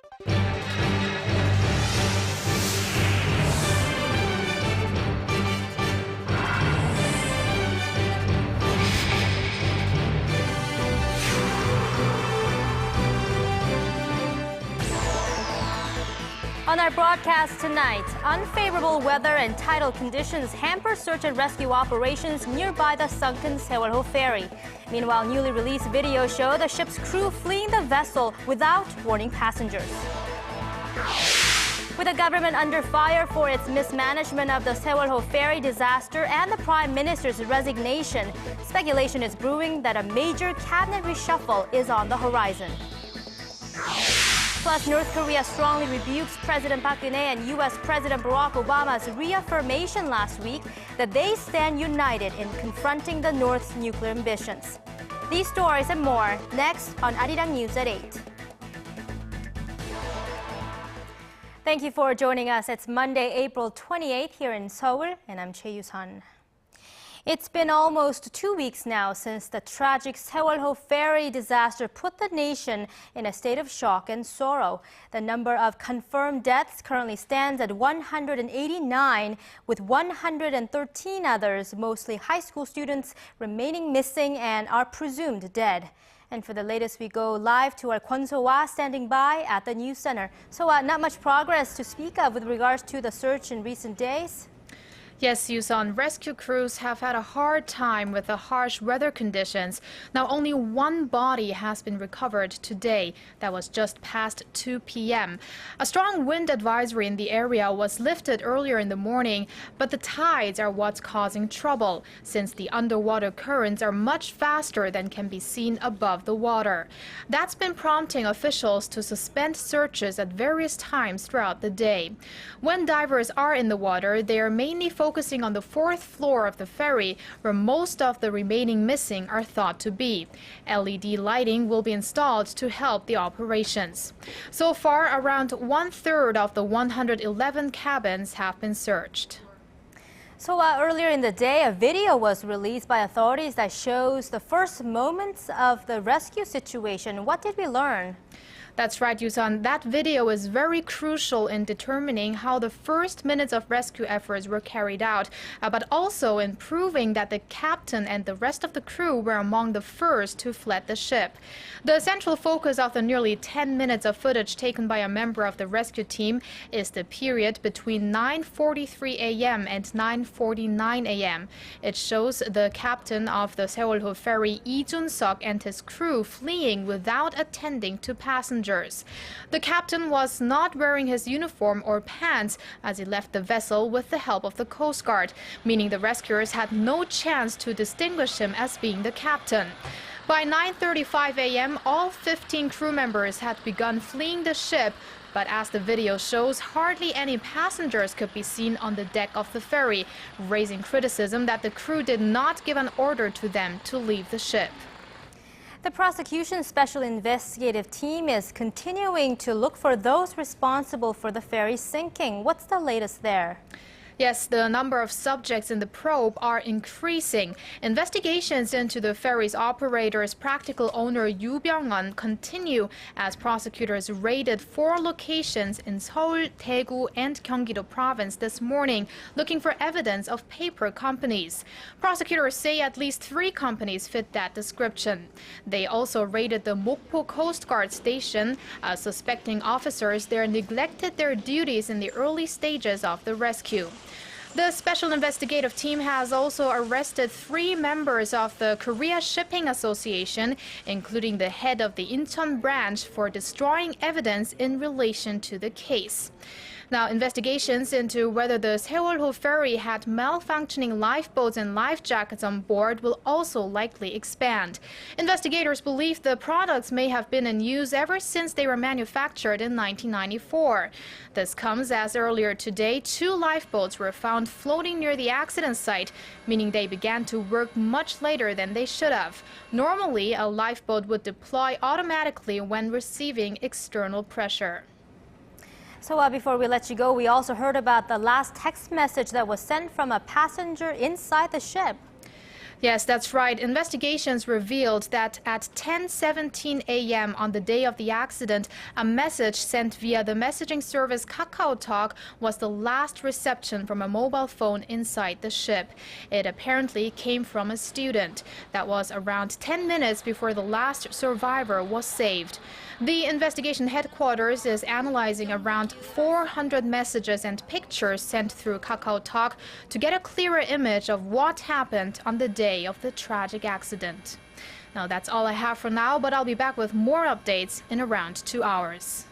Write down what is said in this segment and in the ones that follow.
On our broadcast tonight, unfavorable weather and tidal conditions hamper search and rescue operations nearby the sunken Sewol-ho ferry. Meanwhile, newly released videos show the ship's crew fleeing the vessel without warning passengers. With the government under fire for its mismanagement of the Sewol-ho ferry disaster and the Prime Minister's resignation, speculation is brewing that a major cabinet reshuffle is on the horizon. Plus, North Korea strongly rebukes President Park Geun-hye and U.S. President Barack Obama's reaffirmation last week that they stand united in confronting the North's nuclear ambitions. These stories and more next on ARIRANG News at 8. Thank you for joining us. It's Monday, April 28th here in Seoul, and I'm Choi Yu-sun. It's been almost 2 weeks now since the tragic Sewol-ho ferry disaster put the nation in a state of shock and sorrow. The number of confirmed deaths currently stands at 189, with 113 others, mostly high school students, remaining missing and are presumed dead. And for the latest, we go live to our Kwon So-wa standing by at the news center. So not much progress to speak of with regards to the search in recent days? Yes, Yusun, rescue crews have had a hard time with the harsh weather conditions. Now, only one body has been recovered today. That was just past 2 p.m. A strong wind advisory in the area was lifted earlier in the morning, but the tides are what's causing trouble, since the underwater currents are much faster than can be seen above the water. That's been prompting officials to suspend searches at various times throughout the day. When divers are in the water, they are mainly focusing on the 4th floor of the ferry, where most of the remaining missing are thought to be. LED lighting will be installed to help the operations. So far, around 1/3 of the 111 cabins have been searched. So earlier in the day, a video was released by authorities that shows the first moments of the rescue situation. What did we learn? That's right, Yusun. That video is very crucial in determining how the first minutes of rescue efforts were carried out, but also in proving that the captain and the rest of the crew were among the first to fled the ship. The central focus of the nearly 10 minutes of footage taken by a member of the rescue team is the period between 9:43 a.m. and 9:49 a.m. It shows the captain of the Sewol-ho ferry, Lee Jun-seok, and his crew fleeing without attending to passengers. The captain was not wearing his uniform or pants as he left the vessel with the help of the Coast Guard, meaning the rescuers had no chance to distinguish him as being the captain. By 9:35 a.m., all 15 crew members had begun fleeing the ship, but as the video shows, hardly any passengers could be seen on the deck of the ferry, raising criticism that the crew did not give an order to them to leave the ship. The prosecution's special investigative team is continuing to look for those responsible for the ferry sinking. What's the latest there? Yes, the number of subjects in the probe are increasing. Investigations into the ferry's operator's practical owner Yoo Byung-won continue as prosecutors raided 4 locations in Seoul, Daegu, and Gyeonggi-do province this morning, looking for evidence of paper companies. Prosecutors say at least 3 companies fit that description. They also raided the Mokpo Coast Guard station, suspecting officers there neglected their duties in the early stages of the rescue. The Special Investigative Team has also arrested 3 members of the Korea Shipping Association, including the head of the Incheon branch, for destroying evidence in relation to the case. Now, investigations into whether the Sewol-ho ferry had malfunctioning lifeboats and life jackets on board will also likely expand. Investigators believe the products may have been in use ever since they were manufactured in 1994. This comes as earlier today, 2 lifeboats were found floating near the accident site, meaning they began to work much later than they should have. Normally, a lifeboat would deploy automatically when receiving external pressure. So before we let you go, we also heard about the last text message that was sent from a passenger inside the ship. Yes, that's right. Investigations revealed that at 10:17 a.m. on the day of the accident, a message sent via the messaging service KakaoTalk was the last reception from a mobile phone inside the ship. It apparently came from a student. That was around 10 minutes before the last survivor was saved. The investigation headquarters is analyzing around 400 messages and pictures sent through KakaoTalk to get a clearer image of what happened on the day of the tragic accident. Now that's all I have for now, but I'll be back with more updates in around 2 hours.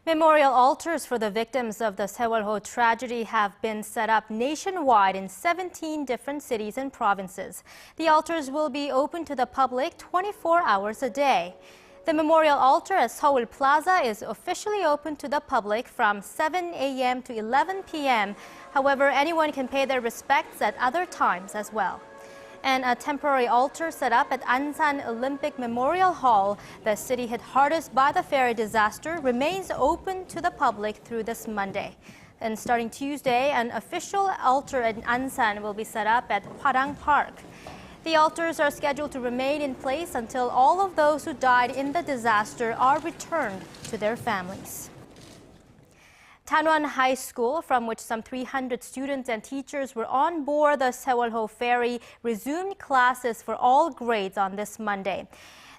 Memorial altars for the victims of the Sewol-ho tragedy have been set up nationwide in 17 different cities and provinces. The altars will be open to the public 24 hours a day. The memorial altar at Seoul Plaza is officially open to the public from 7 a.m. to 11 p.m. However, anyone can pay their respects at other times as well. And a temporary altar set up at Ansan Olympic Memorial Hall, the city hit hardest by the ferry disaster, remains open to the public through this Monday. And starting Tuesday, an official altar at Ansan will be set up at Hwarang Park. The altars are scheduled to remain in place until all of those who died in the disaster are returned to their families. Tanwan High School, from which some 300 students and teachers were on board the Sewol-ho ferry, resumed classes for all grades on this Monday.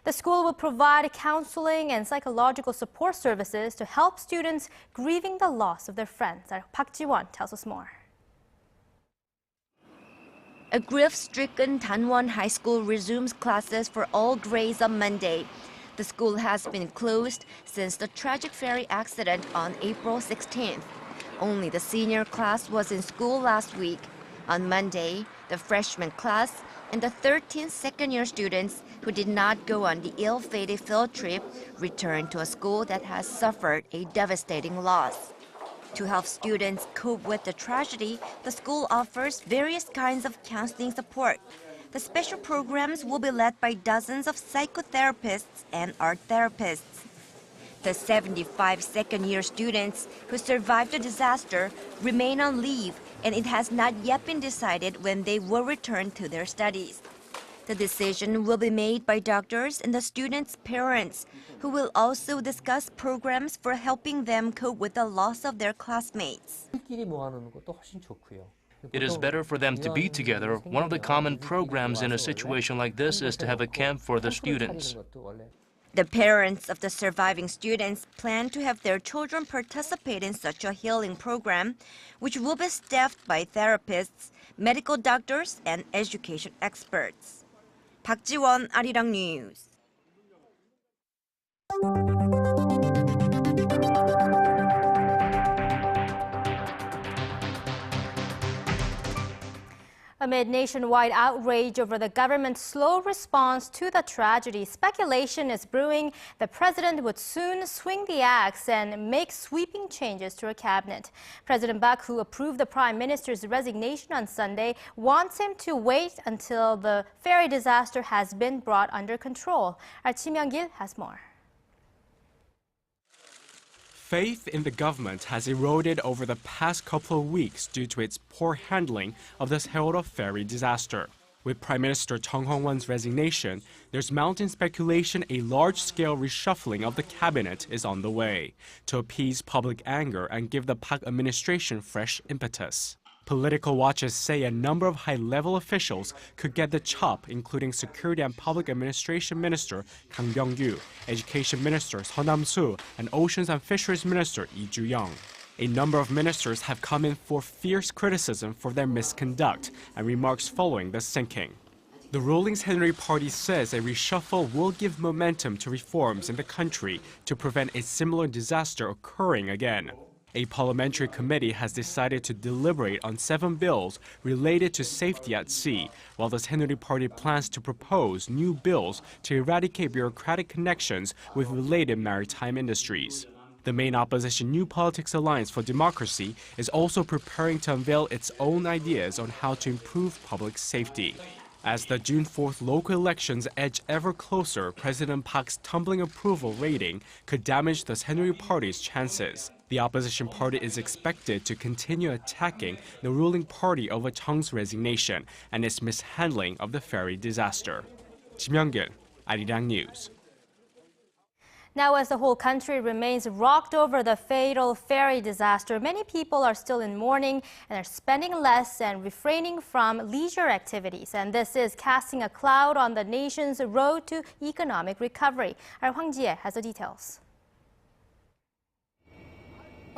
The school will provide counseling and psychological support services to help students grieving the loss of their friends. Park Ji-won tells us more. A grief-stricken Tanwan High School resumes classes for all grades on Monday. The school has been closed since the tragic ferry accident on April 16th. Only the senior class was in school last week. On Monday, the freshman class and the 13 second-year students who did not go on the ill-fated field trip returned to a school that has suffered a devastating loss. To help students cope with the tragedy, the school offers various kinds of counseling support. The special programs will be led by dozens of psychotherapists and art therapists. The 75 second-year students who survived the disaster remain on leave, and it has not yet been decided when they will return to their studies. The decision will be made by doctors and the students' parents, who will also discuss programs for helping them cope with the loss of their classmates. It is better for them to be together. One of the common programs in a situation like this is to have a camp for the students. The parents of the surviving students plan to have their children participate in such a healing program, which will be staffed by therapists, medical doctors, and education experts. Park Ji-won, ARIRANG News. Amid nationwide outrage over the government's slow response to the tragedy, speculation is brewing the president would soon swing the axe and make sweeping changes to her cabinet. President Park, who approved the prime minister's resignation on Sunday, wants him to wait until the ferry disaster has been brought under control. Our Chi Myung-gil has more. Faith in the government has eroded over the past couple of weeks due to its poor handling of the Sewol-ho ferry disaster. With Prime Minister Chung Hong-won's resignation, there's mounting speculation a large-scale reshuffling of the cabinet is on the way to appease public anger and give the Park administration fresh impetus. Political watchers say a number of high-level officials could get the chop, including Security and Public Administration Minister Kang Byung-gyu, Education Minister Son Nam-soo, and Oceans and Fisheries Minister Lee Ju-young. A number of ministers have come in for fierce criticism for their misconduct and remarks following the sinking. The ruling Henry Party says a reshuffle will give momentum to reforms in the country to prevent a similar disaster occurring again. A parliamentary committee has decided to deliberate on 7 bills related to safety at sea, while the Henry Party plans to propose new bills to eradicate bureaucratic connections with related maritime industries. The main opposition New Politics Alliance for Democracy is also preparing to unveil its own ideas on how to improve public safety. As the June 4th local elections edge ever closer, President Park's tumbling approval rating could damage the Henry Party's chances. The opposition party is expected to continue attacking the ruling party over Chung's resignation and its mishandling of the ferry disaster. Kim Young-geun, ARIRANG News. Now, as the whole country remains rocked over the fatal ferry disaster, many people are still in mourning and are spending less and refraining from leisure activities. And this is casting a cloud on the nation's road to economic recovery. Our Hwang Ji-hye has the details.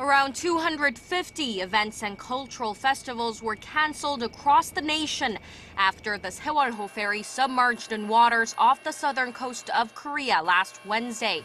Around 250 events and cultural festivals were canceled across the nation after the Sewol-ho ferry submerged in waters off the southern coast of Korea last Wednesday.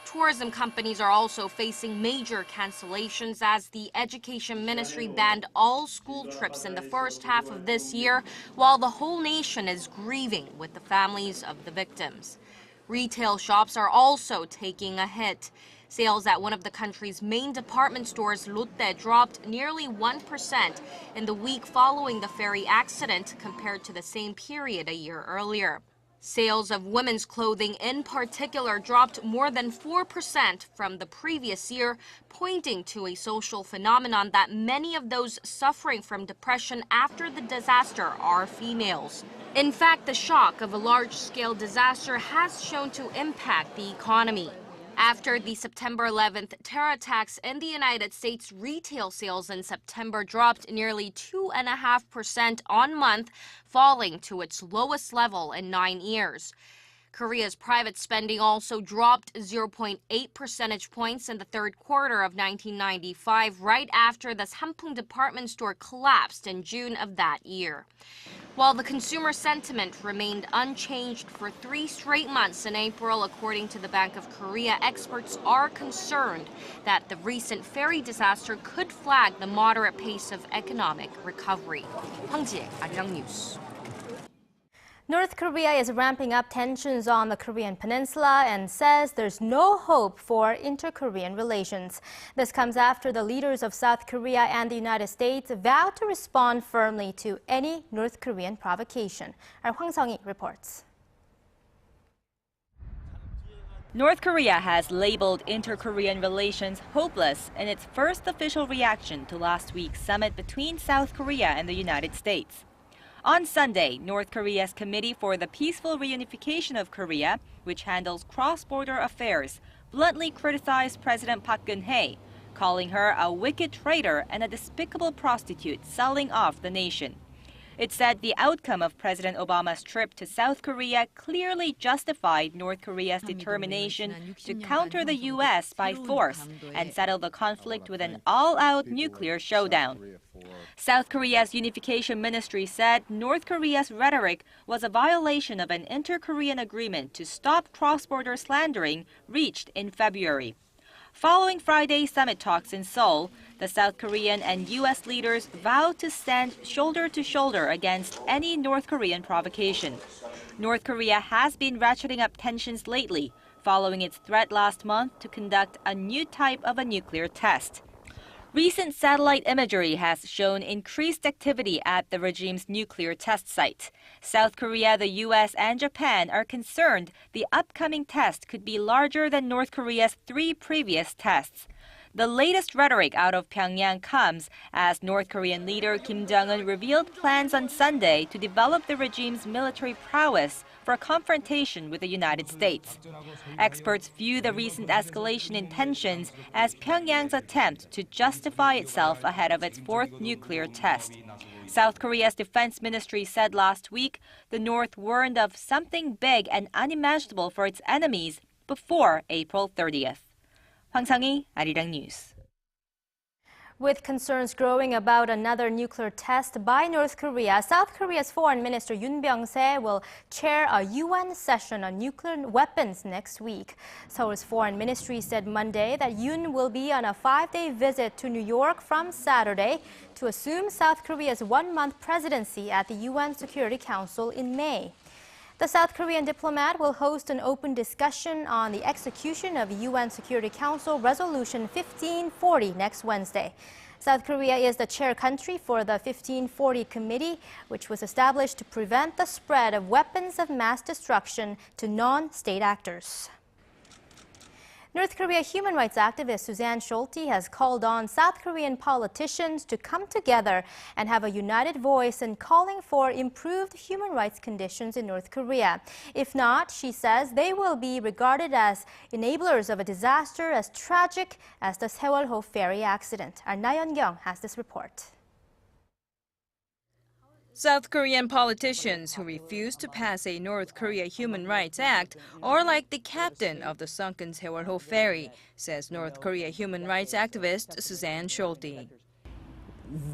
Tourism companies are also facing major cancellations as the Education Ministry banned all school trips in the first half of this year, while the whole nation is grieving with the families of the victims. Retail shops are also taking a hit. Sales at one of the country's main department stores, Lotte, dropped nearly 1% in the week following the ferry accident compared to the same period a year earlier. Sales of women's clothing in particular dropped more than 4% from the previous year, pointing to a social phenomenon that many of those suffering from depression after the disaster are females. In fact, the shock of a large-scale disaster has shown to impact the economy. After the September 11th terror attacks in the United States, retail sales in September dropped nearly 2.5% on month, falling to its lowest level in 9 years. Korea's private spending also dropped 0.8 percentage points in the third quarter of 1995, right after the Sampoong department store collapsed in June of that year. While the consumer sentiment remained unchanged for 3 straight months in April, according to the Bank of Korea, experts are concerned that the recent ferry disaster could flag the moderate pace of economic recovery. Hwang Ji-hye, ARIRANG News. North Korea is ramping up tensions on the Korean peninsula and says there's no hope for inter-Korean relations. This comes after the leaders of South Korea and the United States vowed to respond firmly to any North Korean provocation. Our Hwang Sung-hee reports. North Korea has labeled inter-Korean relations hopeless in its first official reaction to last week's summit between South Korea and the United States. On Sunday, North Korea's Committee for the Peaceful Reunification of Korea, which handles cross-border affairs, bluntly criticized President Park Geun-hye, calling her a wicked traitor and a despicable prostitute selling off the nation. It said the outcome of President Obama's trip to South Korea clearly justified North Korea's determination to counter the U.S. by force and settle the conflict with an all-out nuclear showdown. South Korea's Unification Ministry said North Korea's rhetoric was a violation of an inter-Korean agreement to stop cross-border slandering reached in February. Following Friday's summit talks in Seoul, the South Korean and U.S. leaders vowed to stand shoulder to shoulder against any North Korean provocation. North Korea has been ratcheting up tensions lately, following its threat last month to conduct a new type of a nuclear test. Recent satellite imagery has shown increased activity at the regime's nuclear test site. South Korea, the U.S., and Japan are concerned the upcoming test could be larger than North Korea's 3 previous tests. The latest rhetoric out of Pyongyang comes as North Korean leader Kim Jong-un revealed plans on Sunday to develop the regime's military prowess for confrontation with the United States. Experts view the recent escalation in tensions as Pyongyang's attempt to justify itself ahead of its 4th nuclear test. South Korea's defense ministry said last week the North warned of something big and unimaginable for its enemies before April 30th. Hwang Sung-hee, ARIRANG News. With concerns growing about another nuclear test by North Korea, South Korea's Foreign Minister Yoon Byung-se will chair a UN session on nuclear weapons next week. Seoul's Foreign Ministry said Monday that Yoon will be on a 5-day visit to New York from Saturday to assume South Korea's 1-month presidency at the UN Security Council in May. The South Korean diplomat will host an open discussion on the execution of UN Security Council Resolution 1540 next Wednesday. South Korea is the chair country for the 1540 Committee, which was established to prevent the spread of weapons of mass destruction to non-state actors. North Korea human rights activist Suzanne Schulte has called on South Korean politicians to come together and have a united voice in calling for improved human rights conditions in North Korea. If not, she says, they will be regarded as enablers of a disaster as tragic as the Sewol-ho ferry accident. Our Na Yeon-kyung has this report. South Korean politicians who refuse to pass a North Korea Human Rights Act are like the captain of the sunken Sewol-ho ferry, says North Korea human rights activist Suzanne Schulte.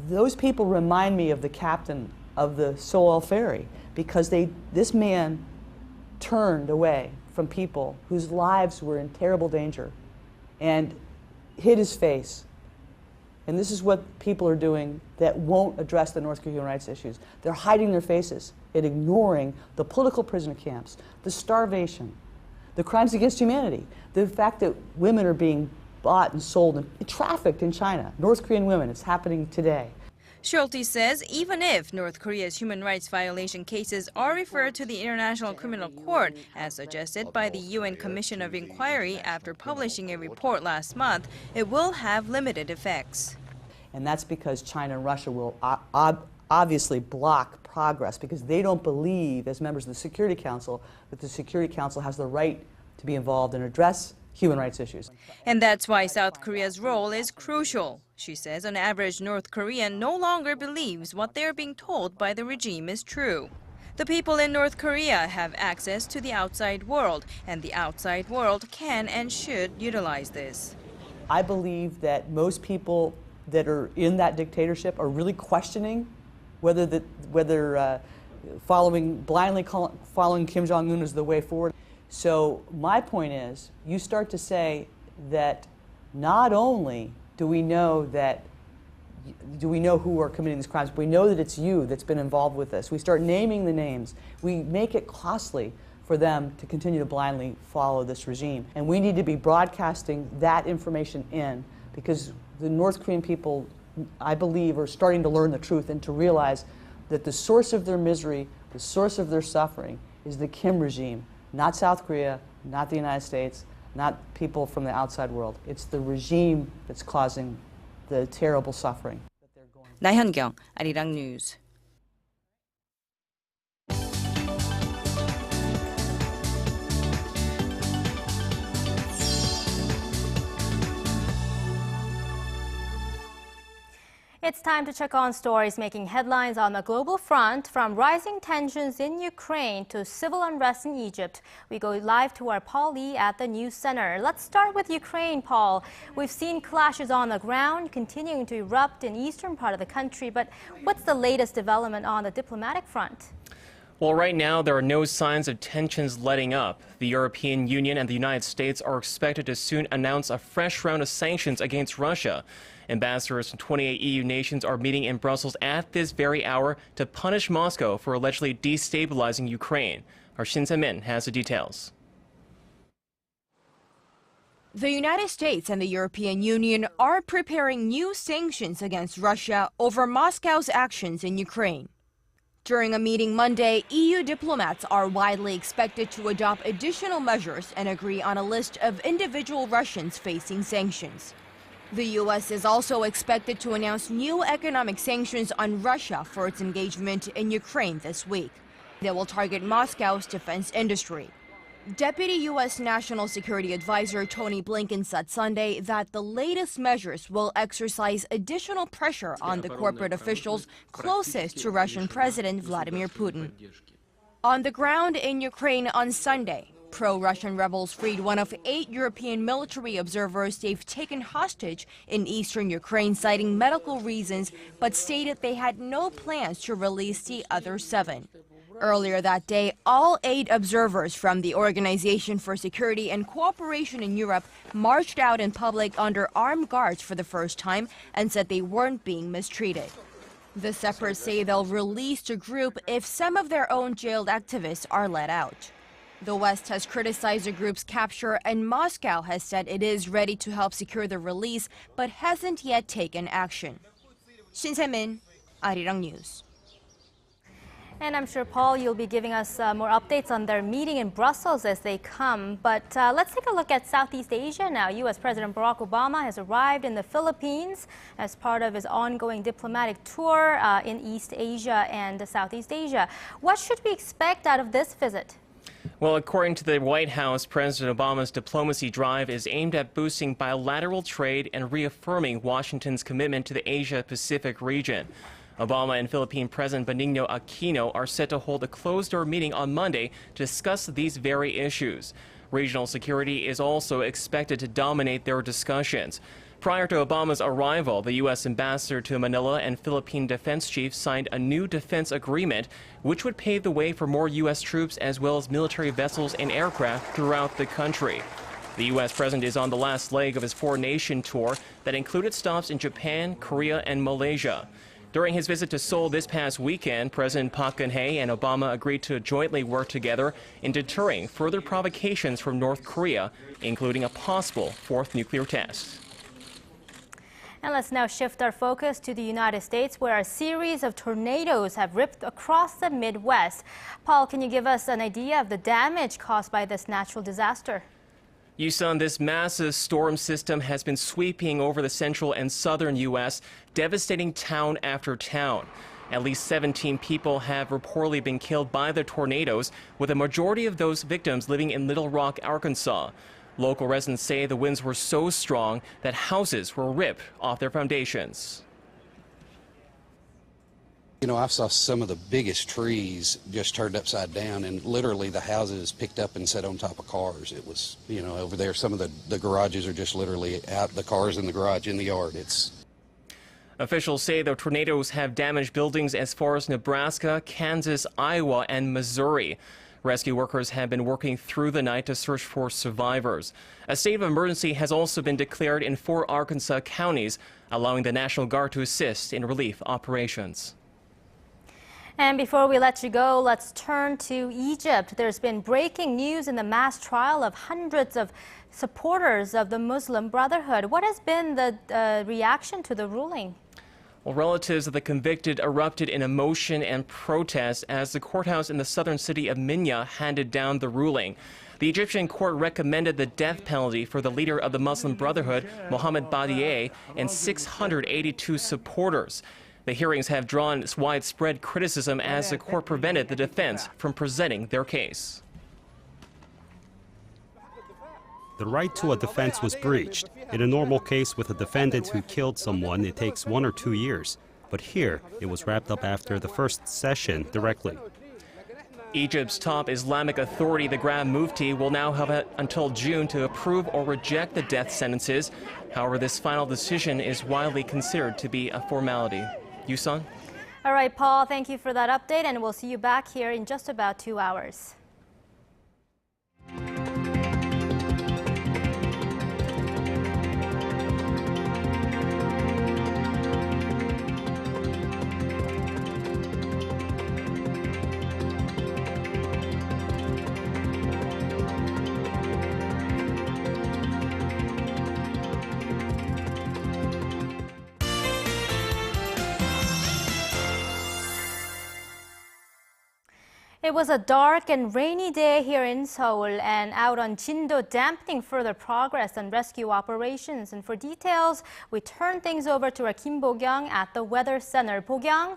Those people remind me of the captain of the Sewol ferry because this man turned away from people whose lives were in terrible danger and hid his face. And this is what people are doing that won't address the North Korean human rights issues. They're hiding their faces and ignoring the political prisoner camps, the starvation, the crimes against humanity, the fact that women are being bought and sold and trafficked in China. North Korean women, it's happening today. Schulte says even if North Korea's human rights violation cases are referred to the International Criminal Court, as suggested by the UN Commission of Inquiry after publishing a report last month, it will have limited effects. And that's because China and Russia will obviously block progress because they don't believe, as members of the Security Council, that the Security Council has the right to be involved and address human rights issues. And that's why South Korea's role is crucial. She says an average North Korean no longer believes what they're being told by the regime is true. The people in North Korea have access to the outside world, and the outside world can and should utilize this. I believe that most people that are in that dictatorship are really questioning whether blindly following Kim Jong-un is the way forward. So my point is, you start to say that not only do we know who are committing these crimes, but we know that it's you that's been involved with this. We start naming the names. We make it costly for them to continue to blindly follow this regime. And we need to be broadcasting that information in because the North Korean people, I believe, are starting to learn the truth and to realize that the source of their misery, the source of their suffering is the Kim regime. Not South Korea, not the United States, not people from the outside world. It's the regime that's causing the terrible suffering. Na Yeon-kyung, ARIRANG News. It's time to check on stories making headlines on the global front, from rising tensions in Ukraine to civil unrest in Egypt. We go live to our Paul Lee at the News Center. Let's start with Ukraine, Paul. We've seen clashes on the ground continuing to erupt in eastern part of the country, but what's the latest development on the diplomatic front? Well, right now, there are no signs of tensions letting up. The European Union and the United States are expected to soon announce a fresh round of sanctions against Russia. Ambassadors from 28 EU nations are meeting in Brussels at this very hour to punish Moscow for allegedly destabilizing Ukraine. Our Shin Se-min has the details. The United States and the European Union are preparing new sanctions against Russia over Moscow's actions in Ukraine. During a meeting Monday, EU diplomats are widely expected to adopt additional measures and agree on a list of individual Russians facing sanctions. The U.S. is also expected to announce new economic sanctions on Russia for its engagement in Ukraine this week. They will target Moscow's defense industry. Deputy U.S. National Security Advisor Tony Blinken said Sunday that the latest measures will exercise additional pressure on the corporate officials closest to Russian President Vladimir Putin. On the ground in Ukraine on Sunday, pro-Russian rebels freed one of 8 European military observers they've taken hostage in eastern Ukraine, citing medical reasons, but stated they had no plans to release the other 7. Earlier that day, all 8 observers from the Organization for Security and Cooperation in Europe marched out in public under armed guards for the first time and said they weren't being mistreated. The separatists say they'll release the group if some of their own jailed activists are let out. The West has criticized the group's capture, and Moscow has said it is ready to help secure the release, but hasn't yet taken action. Shin Se-min, ARIRANG News. And I'm sure, Paul, you'll be giving us more updates on their meeting in Brussels as they come. But let's take a look at Southeast Asia now. U.S. President Barack Obama has arrived in the Philippines as part of his ongoing diplomatic tour in East Asia and Southeast Asia. What should we expect out of this visit? Well, according to the White House, President Obama's diplomacy drive is aimed at boosting bilateral trade and reaffirming Washington's commitment to the Asia-Pacific region. Obama and Philippine President Benigno Aquino are set to hold a closed-door meeting on Monday to discuss these very issues. Regional security is also expected to dominate their discussions. Prior to Obama's arrival, the U.S. ambassador to Manila and Philippine defense chief signed a new defense agreement, which would pave the way for more U.S. troops as well as military vessels and aircraft throughout the country. The U.S. president is on the last leg of his four-nation tour that included stops in Japan, Korea, and Malaysia. During his visit to Seoul this past weekend, President Park Geun-hye and Obama agreed to jointly work together in deterring further provocations from North Korea, including a possible fourth nuclear test. And let's now shift our focus to the United States, where a series of tornadoes have ripped across the Midwest. Paul, can you give us an idea of the damage caused by this natural disaster? Yusun, this massive storm system has been sweeping over the central and southern U.S., devastating town after town. At least 17 people have reportedly been killed by the tornadoes, with a majority of those victims living in Little Rock, Arkansas. Local residents say the winds were so strong that houses were ripped off their foundations. You know, I saw some of the biggest trees just turned upside down, and literally the houses picked up and set on top of cars. It was, you know, over there, some of the garages are just literally out, the cars in the garage, in the yard. Officials say the tornadoes have damaged buildings as far as Nebraska, Kansas, Iowa, and Missouri. Rescue workers have been working through the night to search for survivors. A state of emergency has also been declared in 4 Arkansas counties, allowing the National Guard to assist in relief operations. And before we let you go, let's turn to Egypt. There's been breaking news in the mass trial of hundreds of supporters of the Muslim Brotherhood. What has been the reaction to the ruling? Well, relatives of the convicted erupted in emotion and protest as the courthouse in the southern city of Minya handed down the ruling. The Egyptian court recommended the death penalty for the leader of the Muslim Brotherhood, Mohammed Badieh, and 682 supporters. The hearings have drawn widespread criticism as the court prevented the defense from presenting their case. The right to a defense was breached. In a normal case with a defendant who killed someone, it takes 1 or 2 years. But here, it was wrapped up after the first session directly. Egypt's top Islamic authority, the Grand Mufti, will now have until June to approve or reject the death sentences. However, this final decision is widely considered to be a formality. Yusun? All right, Paul, thank you for that update, and we'll see you back here in just about 2 hours. It was a dark and rainy day here in Seoul and out on Jindo, dampening further progress on rescue operations. And for details, we turn things over to our Kim Bo-kyung at the Weather Center. Bo-kyung?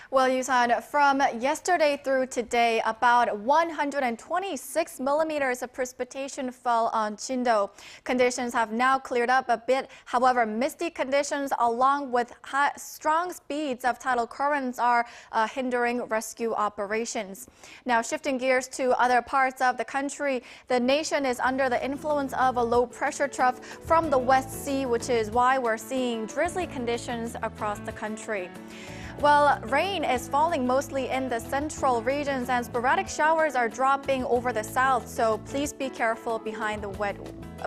Well, Yusan, from yesterday through today, about 126 millimeters of precipitation fell on Jindo. Conditions have now cleared up a bit. However, misty conditions along with strong speeds of tidal currents are hindering rescue operations. Now, shifting gears to other parts of the country, the nation is under the influence of a low pressure trough from the West Sea, which is why we're seeing drizzly conditions across the country. Well, rain is falling mostly in the central regions and sporadic showers are dropping over the south, so please be careful behind the wet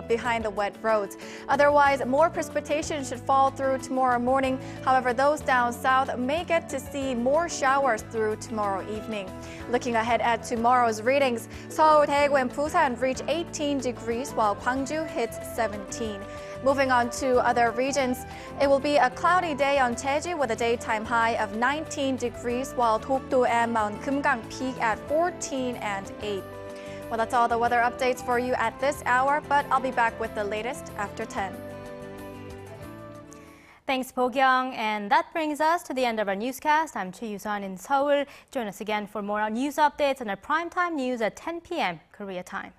behind the wet roads. Otherwise, more precipitation should fall through tomorrow morning. However, those down south may get to see more showers through tomorrow evening. Looking ahead at tomorrow's readings, Seoul, Daegu, and Busan reach 18 degrees while Gwangju hits 17. Moving on to other regions, it will be a cloudy day on Jeju with a daytime high of 19 degrees, while Dokdo and Mount Kumgang peak at 14 and 8. Well, that's all the weather updates for you at this hour, but I'll be back with the latest after 10. Thanks, Bo-kyung. And that brings us to the end of our newscast. I'm Choi Yu-sun in Seoul. Join us again for more news updates on our primetime news at 10 p.m. Korea time.